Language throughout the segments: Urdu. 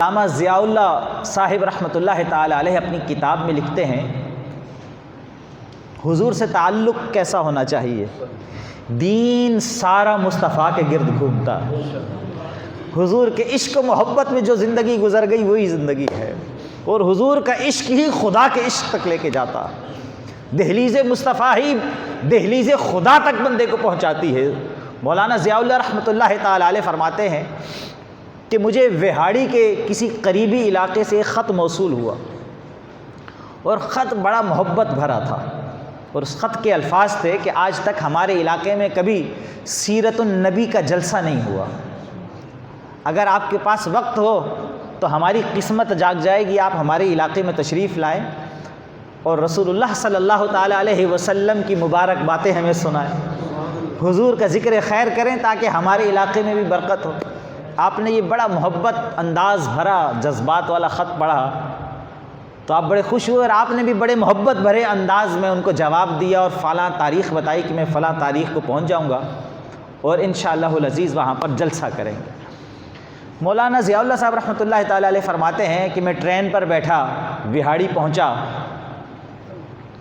علامہ ضیاء اللہ صاحب رحمۃ اللہ تعالی علیہ اپنی کتاب میں لکھتے ہیں حضور سے تعلق کیسا ہونا چاہیے۔ دین سارا مصطفیٰ کے گرد گھومتا ہے، حضور کے عشق و محبت میں جو زندگی گزر گئی وہی زندگی ہے، اور حضور کا عشق ہی خدا کے عشق تک لے کے جاتا ہے۔ دہلیز مصطفیٰ ہی دہلیز خدا تک بندے کو پہنچاتی ہے۔ مولانا ضیاء اللہ رحمۃ اللہ تعالی علیہ فرماتے ہیں کہ مجھے وہاڑی کے کسی قریبی علاقے سے ایک خط موصول ہوا، اور خط بڑا محبت بھرا تھا، اور اس خط کے الفاظ تھے کہ آج تک ہمارے علاقے میں کبھی سیرت النبی کا جلسہ نہیں ہوا، اگر آپ کے پاس وقت ہو تو ہماری قسمت جاگ جائے گی، آپ ہمارے علاقے میں تشریف لائیں اور رسول اللہ صلی اللہ تعالی علیہ وسلم کی مبارک باتیں ہمیں سنائیں، حضور کا ذکر خیر کریں تاکہ ہمارے علاقے میں بھی برکت ہو۔ آپ نے یہ بڑا محبت انداز بھرا جذبات والا خط پڑھا تو آپ بڑے خوش ہوئے، اور آپ نے بھی بڑے محبت بھرے انداز میں ان کو جواب دیا اور فلاں تاریخ بتائی کہ میں فلاں تاریخ کو پہنچ جاؤں گا اور انشاءاللہ العزیز وہاں پر جلسہ کریں گے۔ مولانا ضیاء اللہ صاحب رحمۃ اللہ تعالی علیہ فرماتے ہیں کہ میں ٹرین پر بیٹھا، وہاڑی پہنچا،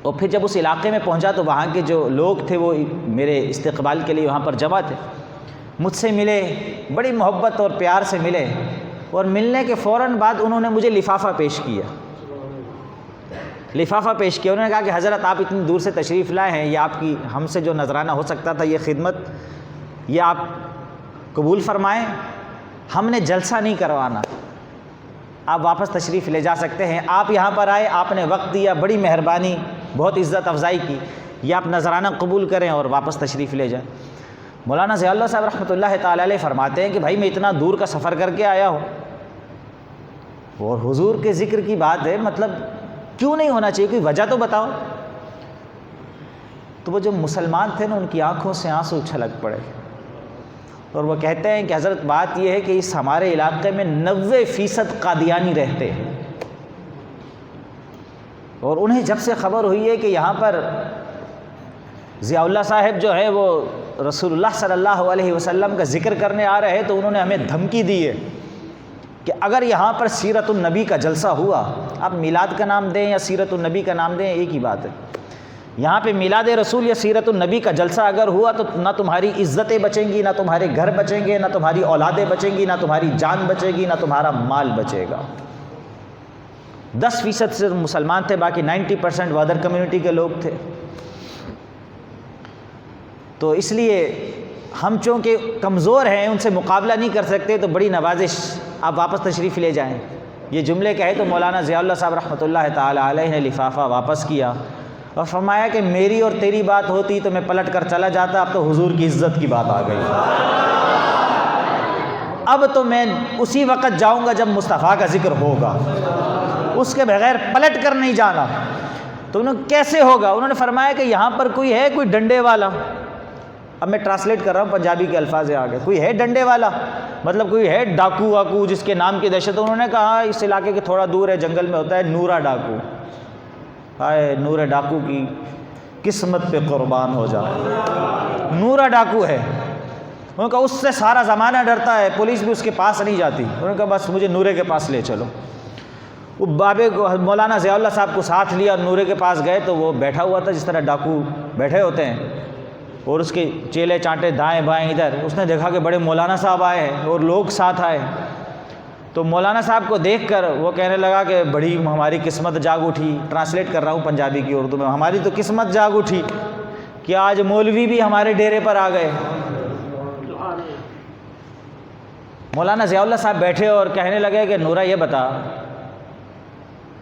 اور پھر جب اس علاقے میں پہنچا تو وہاں کے جو لوگ تھے وہ میرے استقبال کے لیے وہاں پر جمع تھے، مجھ سے ملے، بڑی محبت اور پیار سے ملے، اور ملنے کے فوراً بعد انہوں نے مجھے لفافہ پیش کیا۔ انہوں نے کہا کہ حضرت آپ اتنی دور سے تشریف لائے ہیں، یہ آپ کی ہم سے جو نذرانہ ہو سکتا تھا یہ خدمت، یہ آپ قبول فرمائیں، ہم نے جلسہ نہیں کروانا، آپ واپس تشریف لے جا سکتے ہیں۔ آپ یہاں پر آئے، آپ نے وقت دیا، بڑی مہربانی، بہت عزت افزائی کی، یہ آپ نذرانہ قبول کریں اور واپس تشریف لے جائیں۔ مولانا ضیاء اللہ صاحب رحمۃ اللہ تعالی علیہ فرماتے ہیں کہ بھائی میں اتنا دور کا سفر کر کے آیا ہوں اور حضور کے ذکر کی بات ہے، مطلب کیوں نہیں ہونا چاہیے، کوئی وجہ تو بتاؤ۔ تو وہ جو مسلمان تھے نا ان کی آنکھوں سے آنسو چھلک پڑے، اور وہ کہتے ہیں کہ حضرت بات یہ ہے کہ اس ہمارے علاقے میں 90% قادیانی رہتے ہیں، اور انہیں جب سے خبر ہوئی ہے کہ یہاں پر ضیاء اللہ صاحب جو ہے وہ رسول اللہ صلی اللہ علیہ وسلم کا ذکر کرنے آ رہے ہیں، تو انہوں نے ہمیں دھمکی دی ہے کہ اگر یہاں پر سیرت النبی کا جلسہ ہوا، آپ میلاد کا نام دیں یا سیرت النبی کا نام دیں ایک ہی بات ہے، یہاں پہ میلاد رسول یا سیرت النبی کا جلسہ اگر ہوا تو نہ تمہاری عزتیں بچیں گی، نہ تمہارے گھر بچیں گے، نہ تمہاری اولادیں بچیں گی، نہ تمہاری جان بچے گی، نہ تمہارا مال بچے گا۔ 10% سے مسلمان تھے، باقی 90% وہ ادر کمیونٹی کے لوگ تھے۔ تو اس لیے ہم چونکہ کمزور ہیں، ان سے مقابلہ نہیں کر سکتے، تو بڑی نوازش، آپ واپس تشریف لے جائیں۔ یہ جملے کہے تو مولانا ضیاء اللہ صاحب رحمۃ اللہ تعالی علیہ نے لفافہ واپس کیا اور فرمایا کہ میری اور تیری بات ہوتی تو میں پلٹ کر چلا جاتا، اب تو حضور کی عزت کی بات آ گئی، اب تو میں اسی وقت جاؤں گا جب مصطفیٰ کا ذکر ہوگا، اس کے بغیر پلٹ کر نہیں جانا۔ تو انہوں نے کیسے ہوگا؟ انہوں نے فرمایا کہ یہاں پر کوئی ہے کوئی ڈنڈے والا، اب میں ٹرانسلیٹ کر رہا ہوں، پنجابی کے الفاظ آ گئے، کوئی ہے ڈنڈے والا، مطلب کوئی ہے ڈاکو واکو جس کے نام کی دہشت۔ انہوں نے کہا اس علاقے کے تھوڑا دور ہے، جنگل میں ہوتا ہے نورا ڈاکو، ہائے نورا ڈاکو کی قسمت پہ قربان ہو جائے، نورا ڈاکو ہے۔ انہوں نے کہا اس سے سارا زمانہ ڈرتا ہے، پولیس بھی اس کے پاس نہیں جاتی۔ انہوں نے کہا بس مجھے نورے کے پاس لے چلو۔ وہ بابے کو مولانا ضیاء اللہ صاحب کو ساتھ لیا اور نورے کے پاس گئے تو وہ بیٹھا ہوا تھا جس طرح ڈاکو بیٹھے ہوتے ہیں، اور اس کے چیلے چانٹے دائیں بائیں ادھر۔ اس نے دیکھا کہ بڑے مولانا صاحب آئے ہیں اور لوگ ساتھ آئے، تو مولانا صاحب کو دیکھ کر وہ کہنے لگا کہ بڑی ہماری قسمت جاگ اٹھی، ٹرانسلیٹ کر رہا ہوں پنجابی کی اردو میں، ہماری تو قسمت جاگ اٹھی کہ آج مولوی بھی ہمارے ڈیرے پر آ گئے۔ مولانا ضیاء اللہ صاحب بیٹھے اور کہنے لگے کہ نورا یہ بتا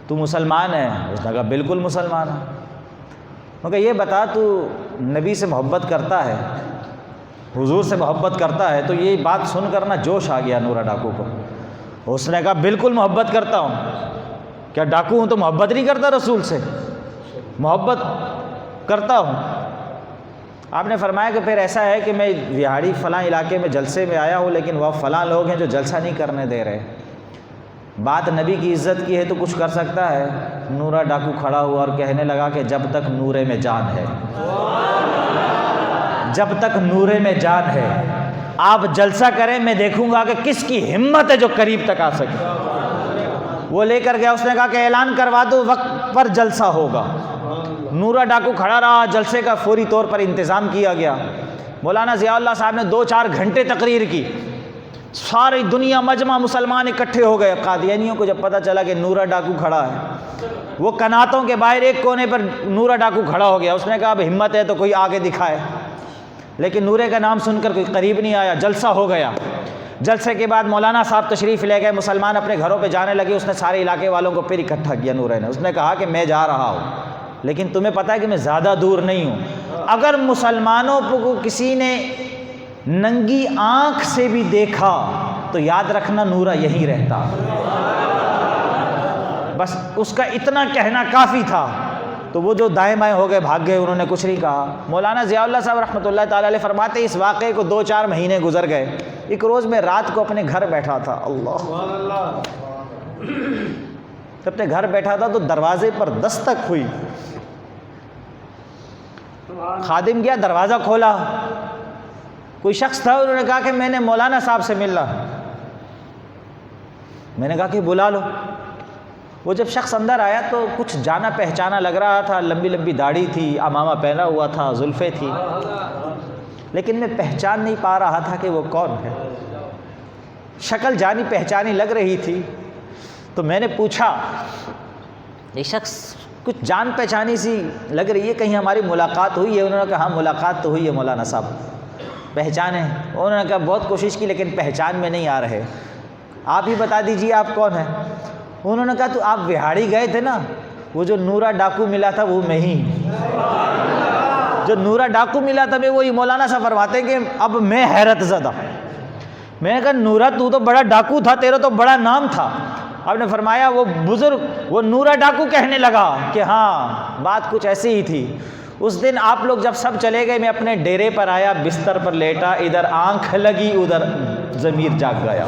تو مسلمان ہے؟ اس نے کہا بالکل مسلمان ہے۔ کیونکہ یہ بتا تو نبی سے محبت کرتا ہے، حضور سے محبت کرتا ہے؟ تو یہ بات سن کر نا جوش آ گیا نورا ڈاکو کو، اس نے کہا بالکل محبت کرتا ہوں۔ کیا ڈاکو ہوں تو محبت نہیں کرتا رسول سے؟ محبت کرتا ہوں۔ آپ نے فرمایا کہ پھر ایسا ہے کہ میں وہاڑی فلاں علاقے میں جلسے میں آیا ہوں، لیکن وہ فلاں لوگ ہیں جو جلسہ نہیں کرنے دے رہے، بات نبی کی عزت کی ہے تو کچھ کر سکتا ہے؟ نورا ڈاکو کھڑا ہوا اور کہنے لگا کہ جب تک نورے میں جان ہے، جب تک نورے میں جان ہے، آپ جلسہ کریں، میں دیکھوں گا کہ کس کی ہمت ہے جو قریب تک آ سکے۔ وہ لے کر گیا، اس نے کہا کہ اعلان کروا دو وقت پر جلسہ ہوگا۔ نورا ڈاکو کھڑا رہا، جلسے کا فوری طور پر انتظام کیا گیا۔ مولانا ضیاء اللہ صاحب نے 2-4 گھنٹے تقریر کی، ساری دنیا مجمع مسلمان اکٹھے ہو گئے۔ قادیانیوں کو جب پتہ چلا کہ نورا ڈاکو کھڑا ہے، وہ کناتوں کے باہر ایک کونے پر نورا ڈاکو کھڑا ہو گیا۔ اس نے کہا اب ہمت ہے تو کوئی آگے دکھائے، لیکن نورے کا نام سن کر کوئی قریب نہیں آیا۔ جلسہ ہو گیا۔ جلسے کے بعد مولانا صاحب تشریف لے گئے، مسلمان اپنے گھروں پہ جانے لگے۔ اس نے سارے علاقے والوں کو پھر اکٹھا کیا نورے نے۔ اس نے کہا کہ میں جا رہا ہوں، لیکن تمہیں پتہ ہے کہ میں زیادہ دور نہیں ہوں۔ اگر مسلمانوں کو کسی نے ننگی آنکھ سے بھی دیکھا تو یاد رکھنا نورا یہیں رہتا۔ بس اس کا اتنا کہنا کافی تھا، تو وہ جو دائیں بائیں ہو گئے، بھاگ گئے، انہوں نے کچھ نہیں کہا۔ مولانا ضیاء اللہ صاحب رحمۃ اللہ تعالی علیہ فرماتے اس واقعے کو 2-4 مہینے گزر گئے۔ ایک روز میں رات کو اپنے گھر بیٹھا تھا، اللہ، جب اپنے گھر بیٹھا تھا تو دروازے پر دستک ہوئی۔ خادم گیا، دروازہ کھولا، کوئی شخص تھا، انہوں نے کہا کہ میں نے مولانا صاحب سے ملنا۔ میں نے کہا کہ بلا لو۔ وہ جب شخص اندر آیا تو کچھ جانا پہچانا لگ رہا تھا، لمبی لمبی داڑھی تھی، عمامہ پہنا ہوا تھا، زلفیں تھی، لیکن میں پہچان نہیں پا رہا تھا کہ وہ کون ہے۔ شکل جانی پہچانی لگ رہی تھی، تو میں نے پوچھا، یہ شخص کچھ جان پہچانی سی لگ رہی ہے، کہیں ہماری ملاقات ہوئی ہے؟ انہوں نے کہا ہاں ملاقات تو ہوئی ہے مولانا صاحب، پہچانے؟ انہوں نے کہا بہت کوشش کی لیکن پہچان میں نہیں آ رہے، آپ ہی بتا دیجئے آپ کون ہیں؟ انہوں نے کہا تو آپ وہاڑی گئے تھے نا، وہ جو نورا ڈاکو ملا تھا وہ میں ہی، جو نورا ڈاکو ملا تھا میں وہی۔ مولانا صاحب فرماتے ہیں کہ اب میں حیرت زدہ، میں نے کہا نورا تو بڑا ڈاکو تھا، تیرا تو بڑا نام تھا۔ آپ نے فرمایا وہ بزرگ وہ نورا ڈاکو کہنے لگا کہ ہاں بات کچھ ایسی ہی تھی۔ اس دن آپ لوگ جب سب چلے گئے، میں اپنے ڈیرے پر آیا، بستر پر لیٹا، ادھر آنکھ لگی ادھر ضمیر جاگ گیا۔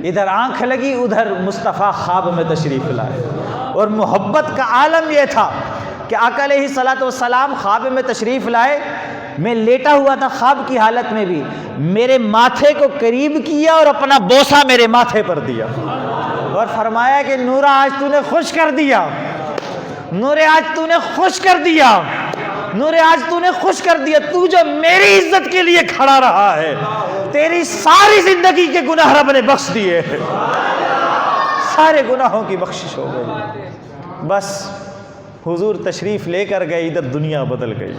ادھر آنکھ لگی ادھر مصطفیٰ خواب میں تشریف لائے۔ اور محبت کا عالم یہ تھا کہ آقا علیہ الصلوۃ والسلام خواب میں تشریف لائے، میں لیٹا ہوا تھا خواب کی حالت میں بھی، میرے ماتھے کو قریب کیا اور اپنا بوسہ میرے ماتھے پر دیا اور فرمایا کہ نورا آج تو نے خوش کر دیا، نورے آج تو نے خوش کر دیا، نورے آج تو نے خوش کر دیا، تو جو میری عزت کے لیے کھڑا رہا ہے، تیری ساری زندگی کے گناہ رب نے بخش دیے، سارے گناہوں کی بخشش ہو گئی۔ بس حضور تشریف لے کر گئے، ادھر دنیا بدل گئی۔